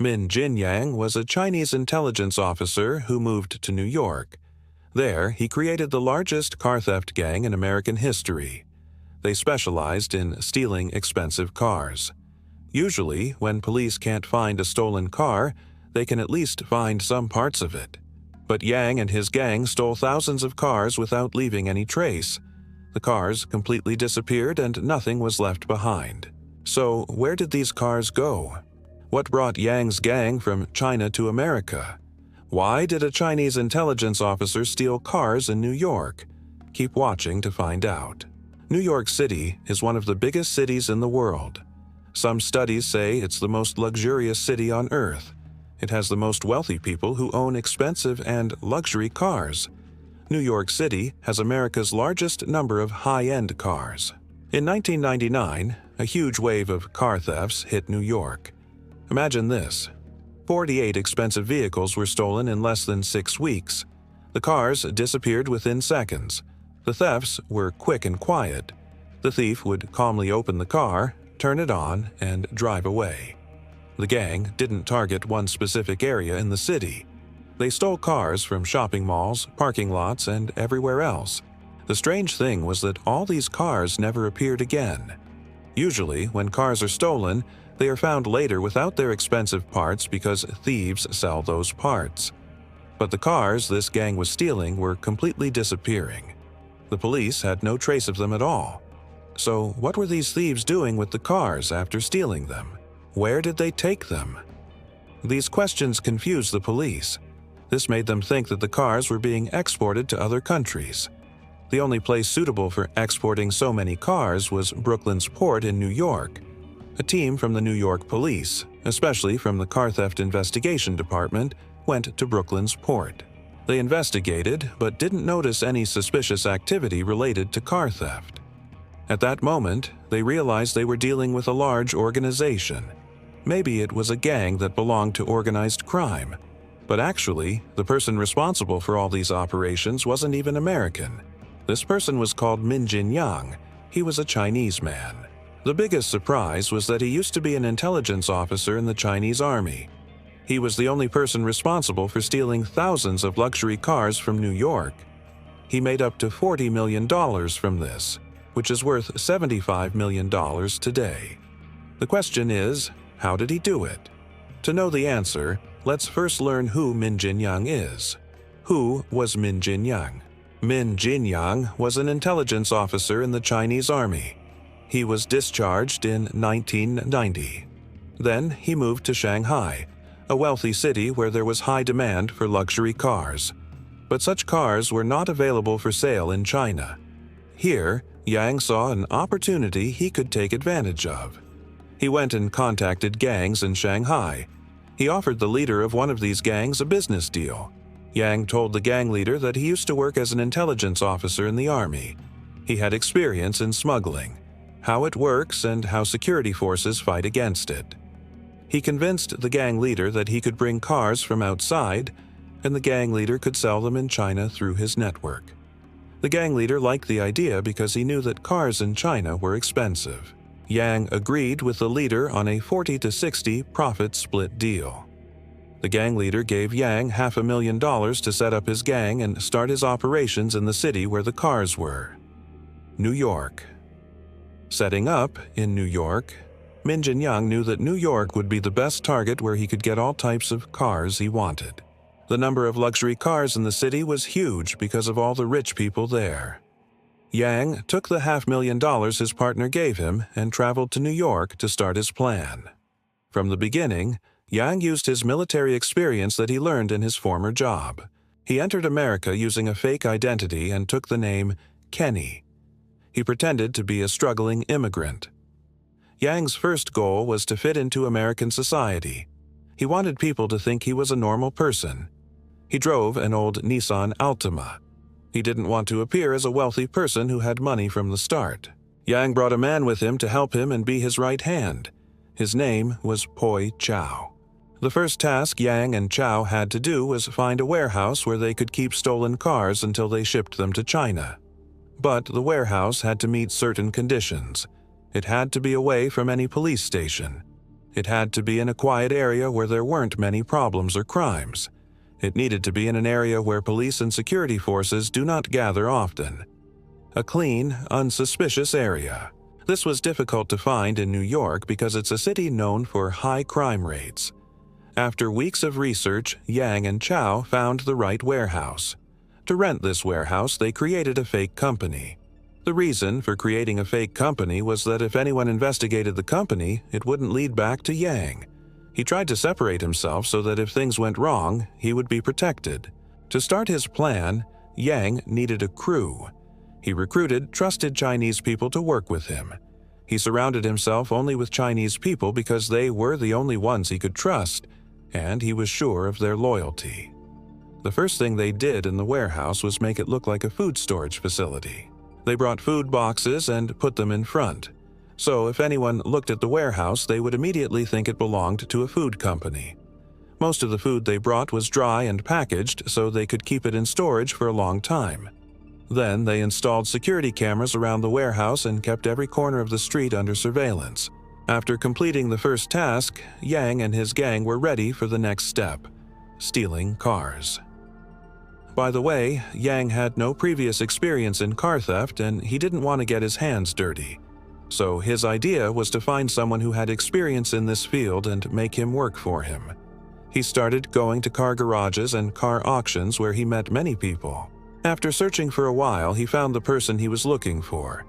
Min Jinyang was a Chinese intelligence officer who moved to New York. There, he created the largest car theft gang in American history. They specialized in stealing expensive cars. Usually, when police can't find a stolen car, they can at least find some parts of it. But Yang and his gang stole thousands of cars without leaving any trace. The cars completely disappeared and nothing was left behind. So, where did these cars go? What brought Yang's gang from China to America? Why did a Chinese intelligence officer steal cars in New York? Keep watching to find out. New York City is one of the biggest cities in the world. Some studies say it's the most luxurious city on Earth. It has the most wealthy people who own expensive and luxury cars. New York City has America's largest number of high-end cars. In 1999, a huge wave of car thefts hit New York. Imagine this. 48 expensive vehicles were stolen in less than 6 weeks. The cars disappeared within seconds. The thefts were quick and quiet. The thief would calmly open the car, turn it on, and drive away. The gang didn't target one specific area in the city. They stole cars from shopping malls, parking lots, and everywhere else. The strange thing was that all these cars never appeared again. Usually, when cars are stolen, they are found later without their expensive parts because thieves sell those parts. But the cars this gang was stealing were completely disappearing. The police had no trace of them at all. So what were these thieves doing with the cars after stealing them? Where did they take them? These questions confused the police. This made them think that the cars were being exported to other countries. The only place suitable for exporting so many cars was Brooklyn's port in New York. A team from the New York police, especially from the Car Theft Investigation Department, went to Brooklyn's port. They investigated, but didn't notice any suspicious activity related to car theft. At that moment, they realized they were dealing with a large organization. Maybe it was a gang that belonged to organized crime. But actually, the person responsible for all these operations wasn't even American. This person was called Min Jinyang. He was a Chinese man. The biggest surprise was that he used to be an intelligence officer in the Chinese army. He was the only person responsible for stealing thousands of luxury cars from New York. He made up to $40 million from this, which is worth $75 million today. The question is, how did he do it? To know the answer, let's first learn who Min Jinyang is. Who was Min Jinyang? Min Jinyang was an intelligence officer in the Chinese army. He was discharged in 1990. Then he moved to Shanghai, a wealthy city where there was high demand for luxury cars. But such cars were not available for sale in China. Here, Yang saw an opportunity he could take advantage of. He went and contacted gangs in Shanghai. He offered the leader of one of these gangs a business deal. Yang told the gang leader that he used to work as an intelligence officer in the army. He had experience in smuggling, how it works, and how security forces fight against it. He convinced the gang leader that he could bring cars from outside, and the gang leader could sell them in China through his network. The gang leader liked the idea because he knew that cars in China were expensive. Yang agreed with the leader on a 40-60 profit split deal. The gang leader gave Yang $500,000 to set up his gang and start his operations in the city where the cars were. New York. Setting up in New York, Min Jinyang knew that New York would be the best target where he could get all types of cars he wanted. The number of luxury cars in the city was huge because of all the rich people there. Yang took the $500,000 his partner gave him and traveled to New York to start his plan. From the beginning, Yang used his military experience that he learned in his former job. He entered America using a fake identity and took the name Kenny. He pretended to be a struggling immigrant. Yang's first goal was to fit into American society. He wanted people to think he was a normal person. He drove an old Nissan Altima. He didn't want to appear as a wealthy person who had money from the start. Yang brought a man with him to help him and be his right hand. His name was Poi Chow. The first task Yang and Chow had to do was find a warehouse where they could keep stolen cars until they shipped them to China. But the warehouse had to meet certain conditions. It had to be away from any police station. It had to be in a quiet area where there weren't many problems or crimes. It needed to be in an area where police and security forces do not gather often. A clean, unsuspicious area. This was difficult to find in New York because it's a city known for high crime rates. After weeks of research, Yang and Chow found the right warehouse. To rent this warehouse, they created a fake company. The reason for creating a fake company was that if anyone investigated the company, it wouldn't lead back to Yang. He tried to separate himself so that if things went wrong, he would be protected. To start his plan, Yang needed a crew. He recruited trusted Chinese people to work with him. He surrounded himself only with Chinese people because they were the only ones he could trust, and he was sure of their loyalty. The first thing they did in the warehouse was make it look like a food storage facility. They brought food boxes and put them in front. So if anyone looked at the warehouse, they would immediately think it belonged to a food company. Most of the food they brought was dry and packaged so they could keep it in storage for a long time. Then they installed security cameras around the warehouse and kept every corner of the street under surveillance. After completing the first task, Yang and his gang were ready for the next step: stealing cars. By the way, Yang had no previous experience in car theft and he didn't want to get his hands dirty. So his idea was to find someone who had experience in this field and make him work for him. He started going to car garages and car auctions where he met many people. After searching for a while, he found the person he was looking for.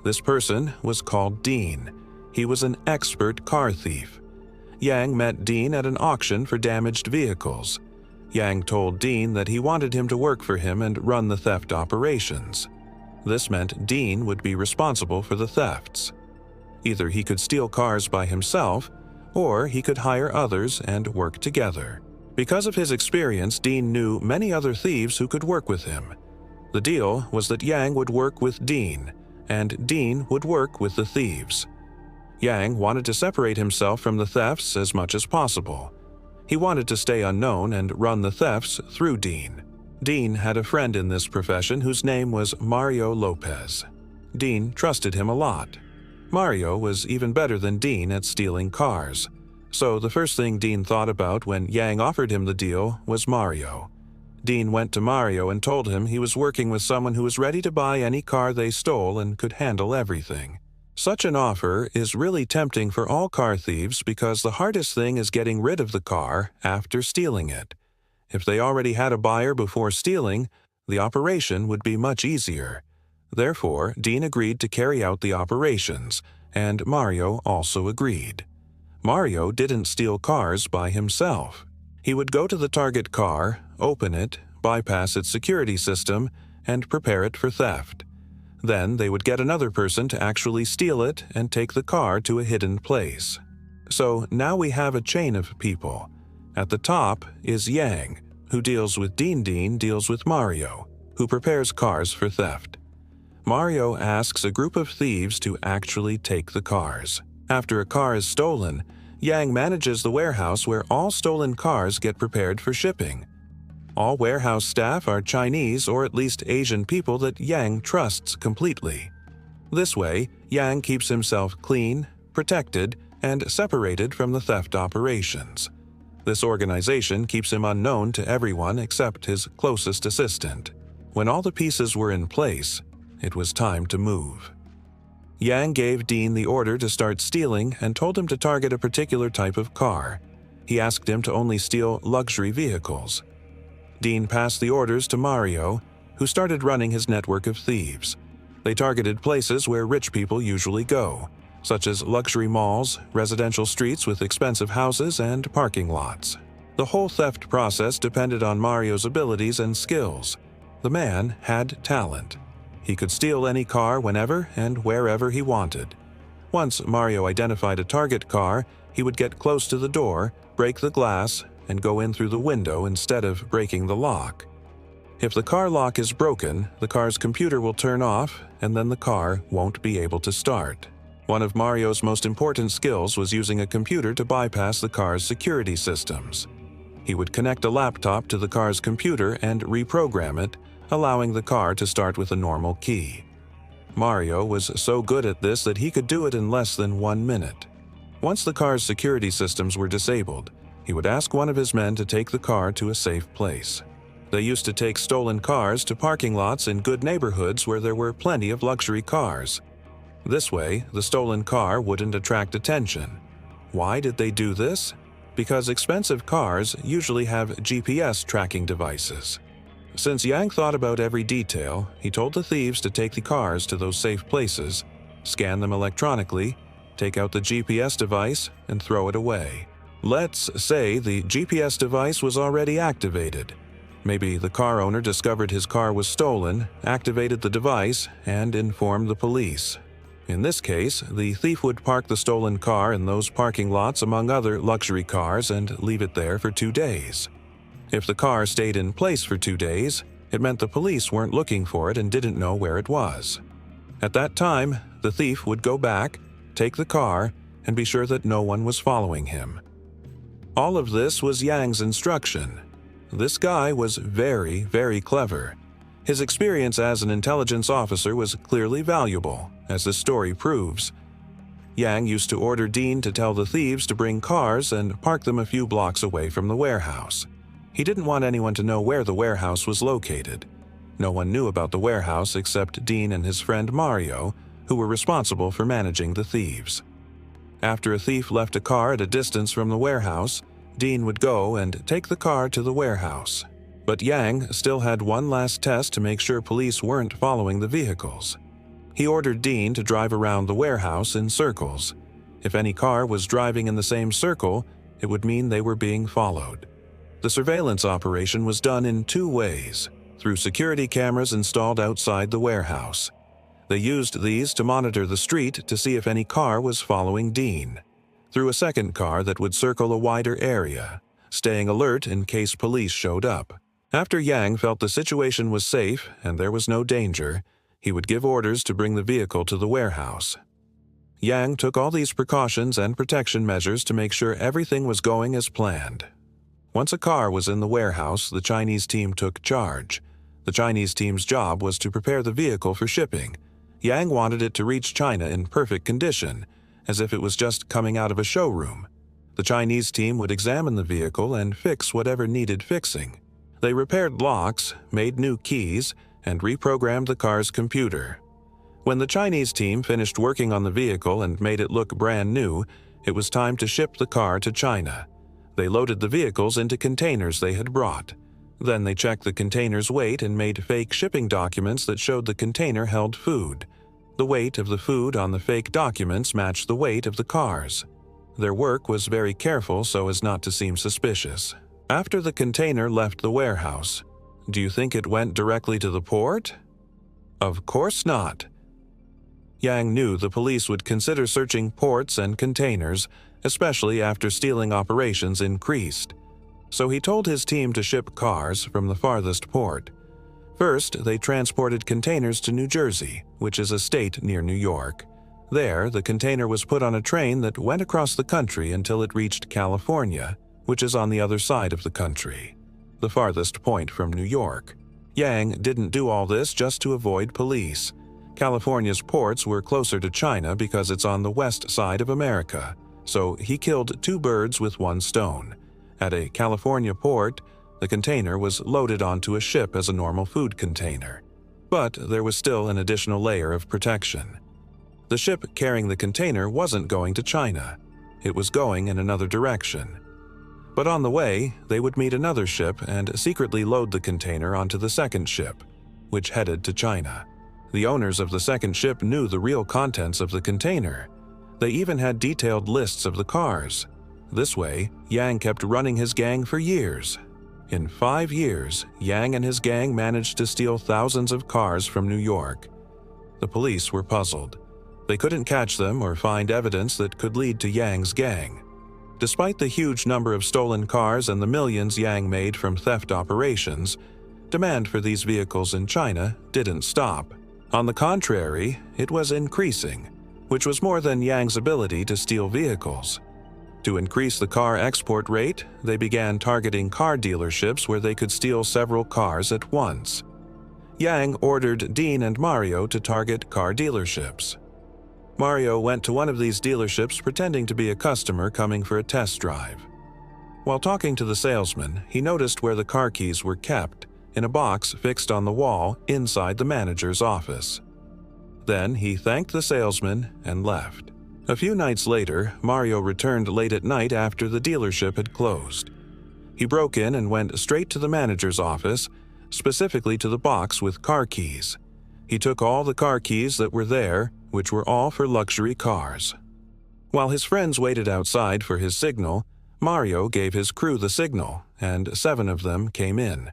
This person was called Dean. He was an expert car thief. Yang met Dean at an auction for damaged vehicles. Yang told Dean that he wanted him to work for him and run the theft operations. This meant Dean would be responsible for the thefts. Either he could steal cars by himself, or he could hire others and work together. Because of his experience, Dean knew many other thieves who could work with him. The deal was that Yang would work with Dean, and Dean would work with the thieves. Yang wanted to separate himself from the thefts as much as possible. He wanted to stay unknown and run the thefts through Dean. Dean had a friend in this profession whose name was Mario Lopez. Dean trusted him a lot. Mario was even better than Dean at stealing cars. So the first thing Dean thought about when Yang offered him the deal was Mario. Dean went to Mario and told him he was working with someone who was ready to buy any car they stole and could handle everything. Such an offer is really tempting for all car thieves because the hardest thing is getting rid of the car after stealing it. If they already had a buyer before stealing, the operation would be much easier. Therefore, Dean agreed to carry out the operations, and Mario also agreed. Mario didn't steal cars by himself. He would go to the target car, open it, bypass its security system, and prepare it for theft. Then they would get another person to actually steal it and take the car to a hidden place. So now we have a chain of people. At the top is Yang, who deals with Dean. Dean deals with Mario, who prepares cars for theft. Mario asks a group of thieves to actually take the cars. After a car is stolen, Yang manages the warehouse where all stolen cars get prepared for shipping. All warehouse staff are Chinese or at least Asian people that Yang trusts completely. This way, Yang keeps himself clean, protected, and separated from the theft operations. This organization keeps him unknown to everyone except his closest assistant. When all the pieces were in place, it was time to move. Yang gave Dean the order to start stealing and told him to target a particular type of car. He asked him to only steal luxury vehicles. Dean passed the orders to Mario, who started running his network of thieves. They targeted places where rich people usually go, such as luxury malls, residential streets with expensive houses, and parking lots. The whole theft process depended on Mario's abilities and skills. The man had talent. He could steal any car whenever and wherever he wanted. Once Mario identified a target car, he would get close to the door, break the glass, and go in through the window instead of breaking the lock. If the car lock is broken, the car's computer will turn off, and then the car won't be able to start. One of Mario's most important skills was using a computer to bypass the car's security systems. He would connect a laptop to the car's computer and reprogram it, allowing the car to start with a normal key. Mario was so good at this that he could do it in less than 1 minute. Once the car's security systems were disabled, he would ask one of his men to take the car to a safe place. They used to take stolen cars to parking lots in good neighborhoods where there were plenty of luxury cars. This way, the stolen car wouldn't attract attention. Why did they do this? Because expensive cars usually have GPS tracking devices. Since Yang thought about every detail, he told the thieves to take the cars to those safe places, scan them electronically, take out the GPS device, and throw it away. Let's say the GPS device was already activated. Maybe the car owner discovered his car was stolen, activated the device, and informed the police. In this case, the thief would park the stolen car in those parking lots among other luxury cars and leave it there for 2 days. If the car stayed in place for 2 days, it meant the police weren't looking for it and didn't know where it was. At that time, the thief would go back, take the car, and be sure that no one was following him. All of this was Yang's instruction. This guy was very, very clever. His experience as an intelligence officer was clearly valuable, as the story proves. Yang used to order Dean to tell the thieves to bring cars and park them a few blocks away from the warehouse. He didn't want anyone to know where the warehouse was located. No one knew about the warehouse except Dean and his friend Mario, who were responsible for managing the thieves. After a thief left a car at a distance from the warehouse, Dean would go and take the car to the warehouse. But Yang still had one last test to make sure police weren't following the vehicles. He ordered Dean to drive around the warehouse in circles. If any car was driving in the same circle, it would mean they were being followed. The surveillance operation was done in 2 ways, through security cameras installed outside the warehouse. They used these to monitor the street to see if any car was following Dean, through a second car that would circle a wider area, staying alert in case police showed up. After Yang felt the situation was safe and there was no danger, he would give orders to bring the vehicle to the warehouse. Yang took all these precautions and protection measures to make sure everything was going as planned. Once a car was in the warehouse, the Chinese team took charge. The Chinese team's job was to prepare the vehicle for shipping. Yang wanted it to reach China in perfect condition, as if it was just coming out of a showroom. The Chinese team would examine the vehicle and fix whatever needed fixing. They repaired locks, made new keys, and reprogrammed the car's computer. When the Chinese team finished working on the vehicle and made it look brand new, it was time to ship the car to China. They loaded the vehicles into containers they had brought. Then they checked the container's weight and made fake shipping documents that showed the container held food. The weight of the food on the fake documents matched the weight of the cars. Their work was very careful so as not to seem suspicious. After the container left the warehouse, do you think it went directly to the port? Of course not. Yang knew the police would consider searching ports and containers, especially after stealing operations increased. So he told his team to ship cars from the farthest port. First, they transported containers to New Jersey, which is a state near New York. There, the container was put on a train that went across the country until it reached California, which is on the other side of the country, the farthest point from New York. Yang didn't do all this just to avoid police. California's ports were closer to China because it's on the west side of America, so he killed 2 birds with 1 stone. At a California port, the container was loaded onto a ship as a normal food container. But there was still an additional layer of protection. The ship carrying the container wasn't going to China. It was going in another direction. But on the way, they would meet another ship and secretly load the container onto the second ship, which headed to China. The owners of the second ship knew the real contents of the container. They even had detailed lists of the cars. This way, Yang kept running his gang for years. In 5 years, Yang and his gang managed to steal thousands of cars from New York. The police were puzzled. They couldn't catch them or find evidence that could lead to Yang's gang. Despite the huge number of stolen cars and the millions Yang made from theft operations, demand for these vehicles in China didn't stop. On the contrary, it was increasing, which was more than Yang's ability to steal vehicles. To increase the car export rate, they began targeting car dealerships where they could steal several cars at once. Yang ordered Dean and Mario to target car dealerships. Mario went to one of these dealerships pretending to be a customer coming for a test drive. While talking to the salesman, he noticed where the car keys were kept, in a box fixed on the wall inside the manager's office. Then he thanked the salesman and left. A few nights later, Mario returned late at night after the dealership had closed. He broke in and went straight to the manager's office, specifically to the box with car keys. He took all the car keys that were there, which were all for luxury cars. While his friends waited outside for his signal, Mario gave his crew the signal, and 7 of them came in.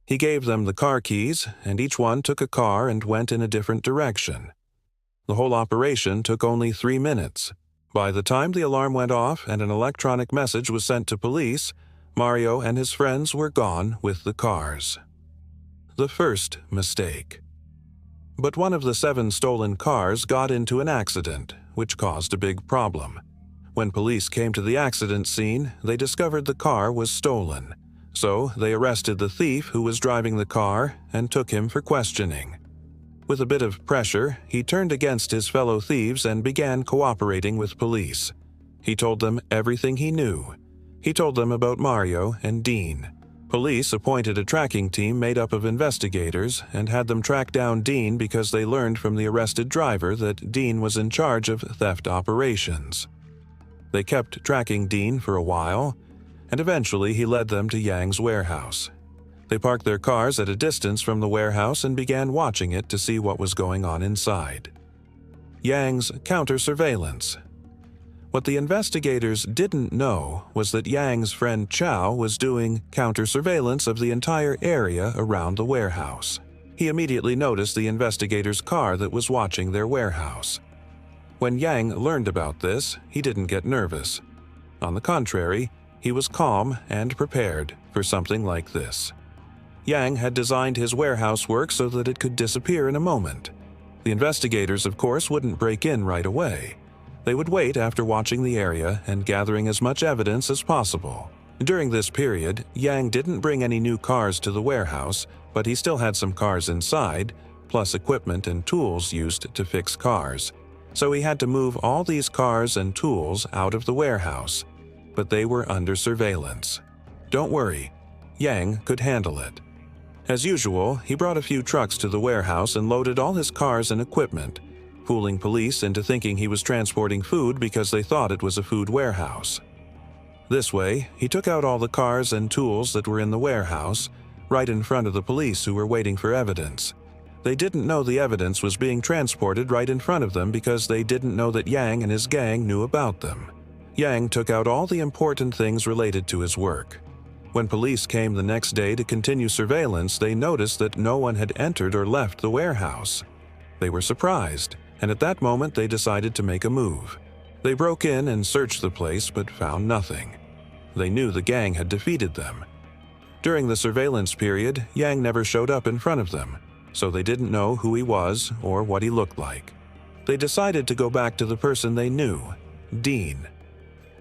He gave them the car keys, and each one took a car and went in a different direction. The whole operation took only 3 minutes. By the time the alarm went off and an electronic message was sent to police, Mario and his friends were gone with the cars. The first mistake. But one of the 7 stolen cars got into an accident, which caused a big problem. When police came to the accident scene, they discovered the car was stolen. So they arrested the thief who was driving the car and took him for questioning. With a bit of pressure, he turned against his fellow thieves and began cooperating with police. He told them everything he knew. He told them about Mario and Dean. Police appointed a tracking team made up of investigators and had them track down Dean because they learned from the arrested driver that Dean was in charge of theft operations. They kept tracking Dean for a while, and eventually he led them to Yang's warehouse. They parked their cars at a distance from the warehouse and began watching it to see what was going on inside. Yang's counter-surveillance. What the investigators didn't know was that Yang's friend Chow was doing counter-surveillance of the entire area around the warehouse. He immediately noticed the investigator's car that was watching their warehouse. When Yang learned about this, he didn't get nervous. On the contrary, he was calm and prepared for something like this. Yang had designed his warehouse work so that it could disappear in a moment. The investigators, of course, wouldn't break in right away. They would wait after watching the area and gathering as much evidence as possible. During this period, Yang didn't bring any new cars to the warehouse, but he still had some cars inside, plus equipment and tools used to fix cars. So he had to move all these cars and tools out of the warehouse, but they were under surveillance. Don't worry, Yang could handle it. As usual, he brought a few trucks to the warehouse and loaded all his cars and equipment, fooling police into thinking he was transporting food because they thought it was a food warehouse. This way, he took out all the cars and tools that were in the warehouse, right in front of the police who were waiting for evidence. They didn't know the evidence was being transported right in front of them because they didn't know that Yang and his gang knew about them. Yang took out all the important things related to his work. When police came the next day to continue surveillance, they noticed that no one had entered or left the warehouse. They were surprised, and at that moment they decided to make a move. They broke in and searched the place but found nothing. They knew the gang had defeated them. During the surveillance period, Yang never showed up in front of them, so they didn't know who he was or what he looked like. They decided to go back to the person they knew, Dean.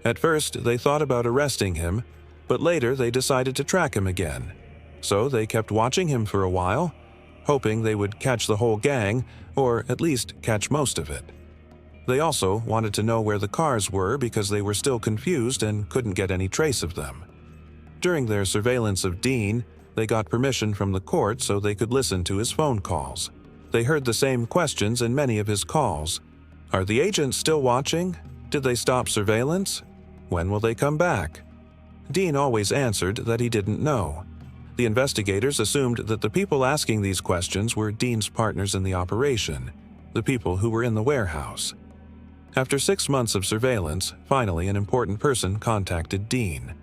At first, they thought about arresting him, but later they decided to track him again. So they kept watching him for a while, hoping they would catch the whole gang, or at least catch most of it. They also wanted to know where the cars were because they were still confused and couldn't get any trace of them. During their surveillance of Dean, they got permission from the court so they could listen to his phone calls. They heard the same questions in many of his calls. Are the agents still watching? Did they stop surveillance? When will they come back? Dean always answered that he didn't know. The investigators assumed that the people asking these questions were Dean's partners in the operation, the people who were in the warehouse. After 6 months of surveillance, finally an important person contacted Dean.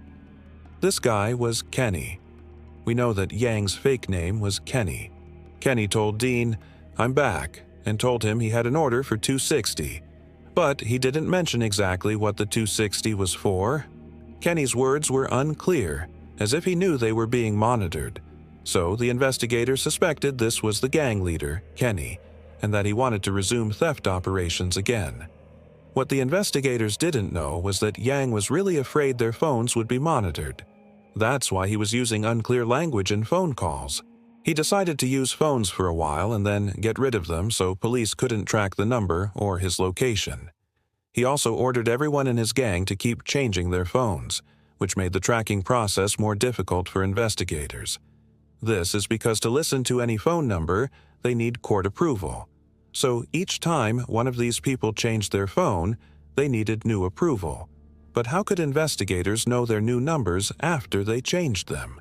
This guy was Kenny. We know that Yang's fake name was Kenny. Kenny told Dean, "I'm back," and told him he had an order for 260. But he didn't mention exactly what the 260 was for. Kenny's words were unclear, as if he knew they were being monitored. So the investigators suspected this was the gang leader, Kenny, and that he wanted to resume theft operations again. What the investigators didn't know was that Yang was really afraid their phones would be monitored. That's why he was using unclear language in phone calls. He decided to use phones for a while and then get rid of them so police couldn't track the number or his location. He also ordered everyone in his gang to keep changing their phones, which made the tracking process more difficult for investigators. This is because to listen to any phone number, they need court approval. So each time one of these people changed their phone, they needed new approval. But how could investigators know their new numbers after they changed them?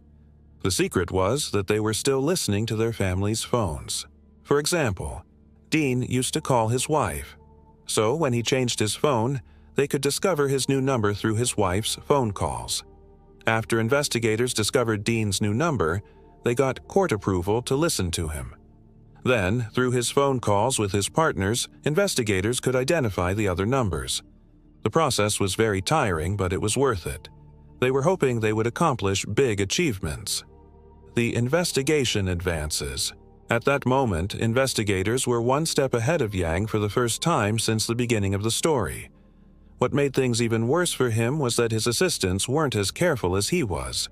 The secret was that they were still listening to their family's phones. For example, Dean used to call his wife. So when he changed his phone, they could discover his new number through his wife's phone calls. After investigators discovered Dean's new number, they got court approval to listen to him. Then, through his phone calls with his partners, investigators could identify the other numbers. The process was very tiring, but it was worth it. They were hoping they would accomplish big achievements. The investigation advances. At that moment, investigators were one step ahead of Yang for the first time since the beginning of the story. What made things even worse for him was that his assistants weren't as careful as he was.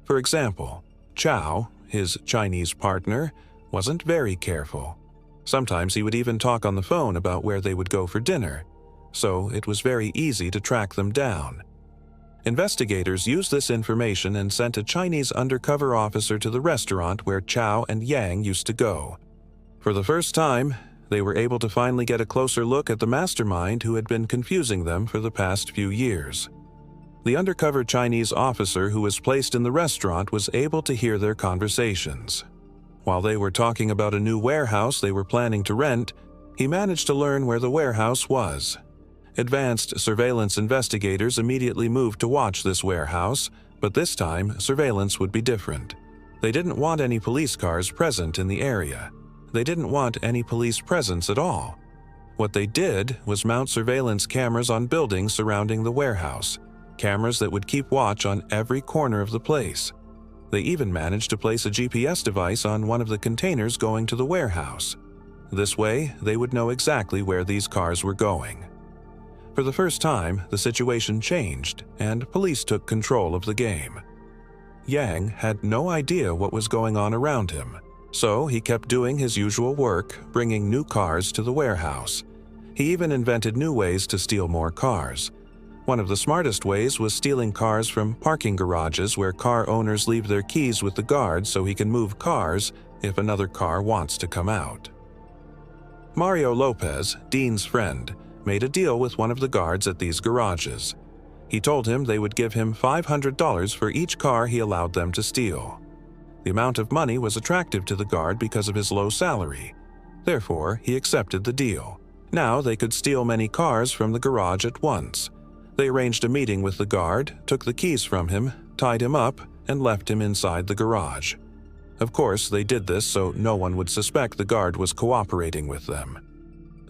For example, Chow, his Chinese partner, wasn't very careful. Sometimes he would even talk on the phone about where they would go for dinner, so it was very easy to track them down. Investigators used this information and sent a Chinese undercover officer to the restaurant where Chow and Yang used to go. For the first time, they were able to finally get a closer look at the mastermind who had been confusing them for the past few years. The undercover Chinese officer who was placed in the restaurant was able to hear their conversations. While they were talking about a new warehouse they were planning to rent, he managed to learn where the warehouse was. Advanced surveillance investigators immediately moved to watch this warehouse, but this time surveillance would be different. They didn't want any police cars present in the area. They didn't want any police presence at all. What they did was mount surveillance cameras on buildings surrounding the warehouse, cameras that would keep watch on every corner of the place. They even managed to place a GPS device on one of the containers going to the warehouse. This way, they would know exactly where these cars were going. For the first time, the situation changed, and police took control of the game. Yang had no idea what was going on around him, so he kept doing his usual work, bringing new cars to the warehouse. He even invented new ways to steal more cars. One of the smartest ways was stealing cars from parking garages where car owners leave their keys with the guard so he can move cars if another car wants to come out. Mario Lopez, Dean's friend, made a deal with one of the guards at these garages. He told him they would give him $500 for each car he allowed them to steal. The amount of money was attractive to the guard because of his low salary. Therefore, he accepted the deal. Now they could steal many cars from the garage at once. They arranged a meeting with the guard, took the keys from him, tied him up, and left him inside the garage. Of course, they did this so no one would suspect the guard was cooperating with them.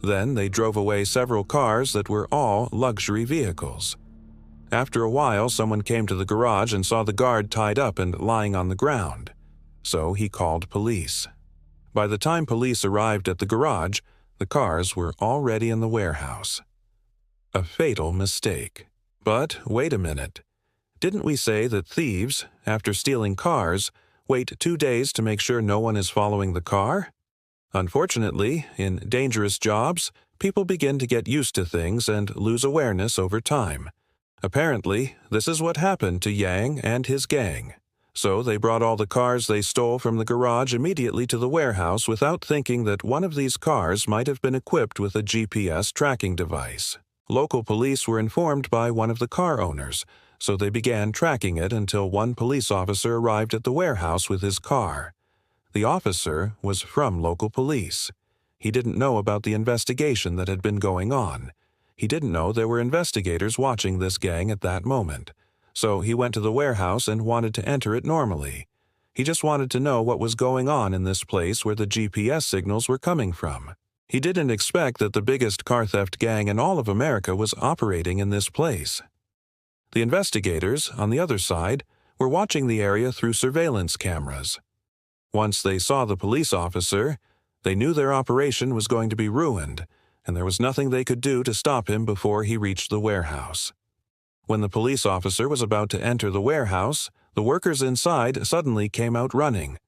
Then they drove away several cars that were all luxury vehicles. After a while, someone came to the garage and saw the guard tied up and lying on the ground. So he called police. By the time police arrived at the garage, the cars were already in the warehouse. A fatal mistake. But wait a minute. Didn't we say that thieves, after stealing cars, wait 2 days to make sure no one is following the car? Unfortunately, in dangerous jobs, people begin to get used to things and lose awareness over time. Apparently, this is what happened to Yang and his gang. So they brought all the cars they stole from the garage immediately to the warehouse without thinking that one of these cars might have been equipped with a GPS tracking device. Local police were informed by one of the car owners, so they began tracking it until one police officer arrived at the warehouse with his car. The officer was from local police. He didn't know about the investigation that had been going on. He didn't know there were investigators watching this gang at that moment. So he went to the warehouse and wanted to enter it normally. He just wanted to know what was going on in this place where the GPS signals were coming from. He didn't expect that the biggest car theft gang in all of America was operating in this place. The investigators, on the other side, were watching the area through surveillance cameras. Once they saw the police officer, they knew their operation was going to be ruined, and there was nothing they could do to stop him before he reached the warehouse. When the police officer was about to enter the warehouse, the workers inside suddenly came out running.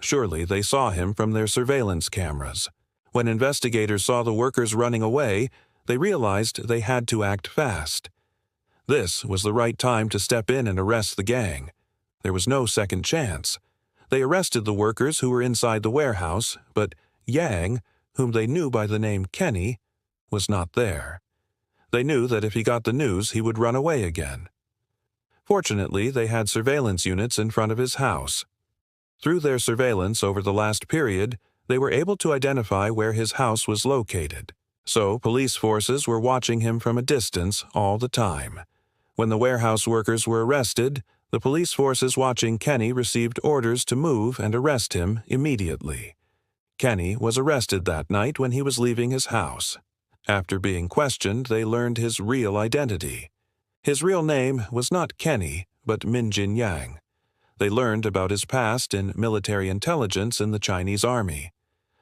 Surely they saw him from their surveillance cameras. When investigators saw the workers running away, they realized they had to act fast. This was the right time to step in and arrest the gang. There was no second chance. They arrested the workers who were inside the warehouse, but Yang, whom they knew by the name Kenny, was not there. They knew that if he got the news, he would run away again. Fortunately, they had surveillance units in front of his house. Through their surveillance over the last period, they were able to identify where his house was located. So police forces were watching him from a distance all the time. When the warehouse workers were arrested, the police forces watching Kenny received orders to move and arrest him immediately. Kenny was arrested that night when he was leaving his house. After being questioned, they learned his real identity. His real name was not Kenny, but Minjin Yang. They learned about his past in military intelligence in the Chinese army.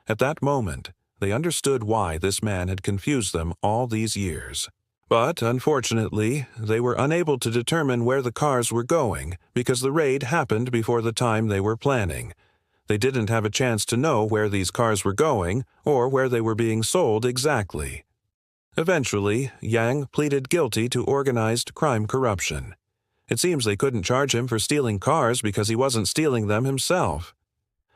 At that moment, they understood why this man had confused them all these years. But, unfortunately, they were unable to determine where the cars were going because the raid happened before the time they were planning. They didn't have a chance to know where these cars were going or where they were being sold exactly. Eventually, Yang pleaded guilty to organized crime corruption. It seems they couldn't charge him for stealing cars because he wasn't stealing them himself.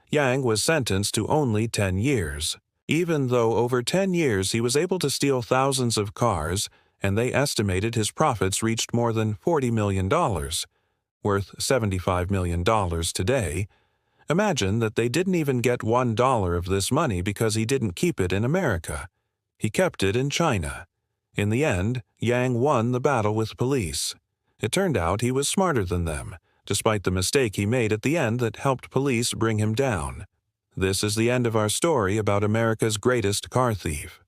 Yang was sentenced to only 10 years. Even though over 10 years he was able to steal thousands of cars, and they estimated his profits reached more than $40 million, worth $75 million today. Imagine that they didn't even get $1 of this money because he didn't keep it in America. He kept it in China. In the end, Yang won the battle with police. It turned out he was smarter than them, despite the mistake he made at the end that helped police bring him down. This is the end of our story about America's greatest car thief.